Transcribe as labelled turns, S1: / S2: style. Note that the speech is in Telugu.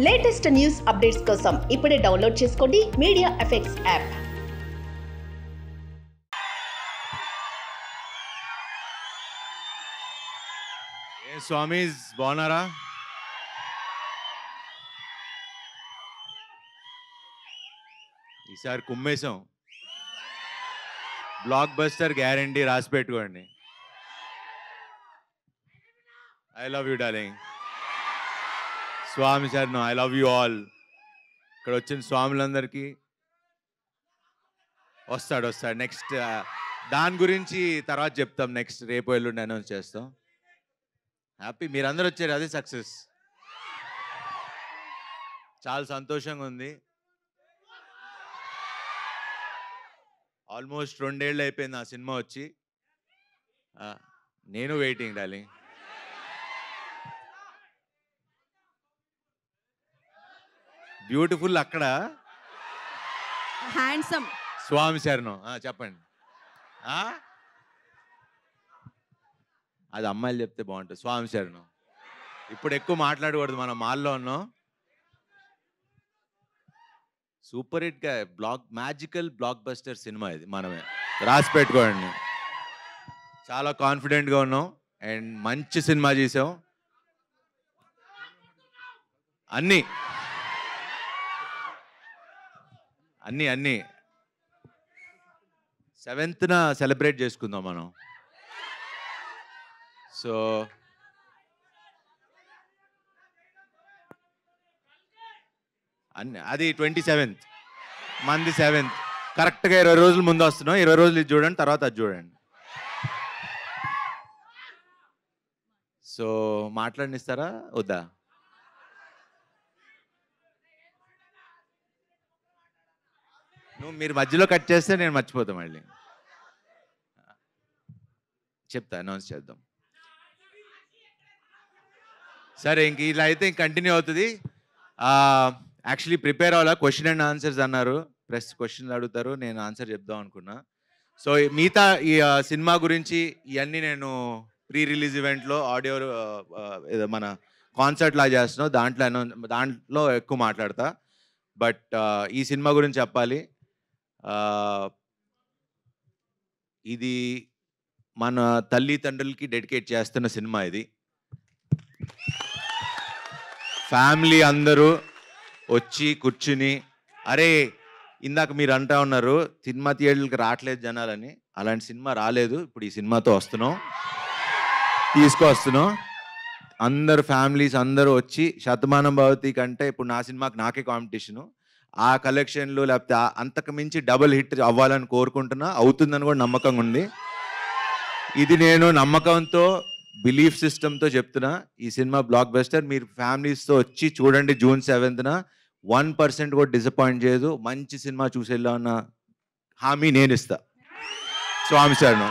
S1: లేటెస్ట్ న్యూస్ అప్డేట్స్ కోసం ఇప్పుడే డౌన్లోడ్ చేసుకోండి మీడియా ఎఫెక్ట్స్ యాప్.
S2: స్వామీస్ బాగున్నారా? ఈసారి కుమ్మేశాం. బ్లాక్ బస్టర్ గ్యారంటీ, రాసి పెట్టుకోండి. I love you darling. స్వామి శరణం. I love you all. ఇక్కడ వచ్చిన స్వాములందరికీ వస్తాడు. నెక్స్ట్ దాని గురించి తర్వాత చెప్తాం. నెక్స్ట్ రేపు ఎల్లుండి అనౌన్స్ చేస్తాం. హ్యాపీ మీరందరూ వచ్చారు, అదే సక్సెస్. చాలా సంతోషంగా ఉంది. ఆల్మోస్ట్ 2 ఏళ్ళు అయిపోయింది ఆ సినిమా వచ్చి. నేను వెయిటింగ్ డార్లింగ్. బ్యూటిఫుల్ అక్కడ,
S3: హ్యాండ్సమ్.
S2: స్వామి శరణం. చెప్పండి. అది అమ్మాయిలు చెప్తే బాగుంటుంది. స్వామి శరణం. ఇప్పుడు ఎక్కువ మాట్లాడకూడదు, మనం మాల్లో ఉన్నాం. సూపర్ హిట్ గా మ్యాజికల్ బ్లాక్ బస్టర్ సినిమా ఇది. మనమే రాసి పెట్టుకోండి. చాలా కాన్ఫిడెంట్గా ఉన్నాం అండ్ మంచి సినిమా చేసాం. అన్నీ 7th సెలబ్రేట్ చేసుకుందాం మనం. సో అది 27th, మంది 7th. కరెక్ట్గా 20 రోజుల ముందు వస్తున్నాం. 20 రోజులు ఇది చూడండి, తర్వాత అది చూడండి. సో మాట్లాడినిస్తారా వద్దా? మీరు మధ్యలో కట్ చేస్తే నేను మర్చిపోతాం. మళ్ళీ చెప్తా, అనౌన్స్ చేద్దాం. సరే, ఇంక ఇలా అయితే ఇంక కంటిన్యూ అవుతుంది. యాక్చువల్లీ ప్రిపేర్ అవ్వాలా. క్వశ్చన్ అండ్ ఆన్సర్స్ అన్నారు, ప్రెస్ క్వశ్చన్లు అడుగుతారు, నేను ఆన్సర్ చెప్దాం అనుకున్నా. సో మిగతా ఈ సినిమా గురించి ఇవన్నీ నేను ప్రీ రిలీజ్ ఈవెంట్లో ఆడియో మన కాన్సర్ట్ లా చేస్తున్నాం, దాంట్లో ఎక్కువ మాట్లాడతా. బట్ ఈ సినిమా గురించి చెప్పాలి. ఇది మన తల్లిదండ్రులకి డెడికేట్ చేస్తున్న సినిమా ఇది. ఫ్యామిలీ అందరూ వచ్చి కూర్చుని, అరే ఇందాక మీరు అంటా ఉన్నారు సినిమా థియేటర్కి రావట్లేదు జనాలని. అలాంటి సినిమా రాలేదు. ఇప్పుడు ఈ సినిమాతో తీసుకొస్తున్నాం. అందరు ఫ్యామిలీస్ అందరూ వచ్చి, శతమానం భవతి కంటే ఇప్పుడు నా సినిమాకి నాకే కాంపిటీషను. ఆ కలెక్షన్లు లేకపోతే అంతకు మించి డబుల్ హిట్ అవ్వాలని కోరుకుంటున్నా. అవుతుందని కూడా నమ్మకంగా ఉంది. ఇది నేను నమ్మకంతో, బిలీఫ్ సిస్టమ్తో చెప్తున్నా. ఈ సినిమా బ్లాక్ బస్టర్. మీరు ఫ్యామిలీస్తో వచ్చి చూడండి. June 7th 1% కూడా డిసప్పాయింట్ చేయదు. మంచి సినిమా చూసేలా ఉన్న హామీ నేను ఇస్తా. స్వామి శరణం.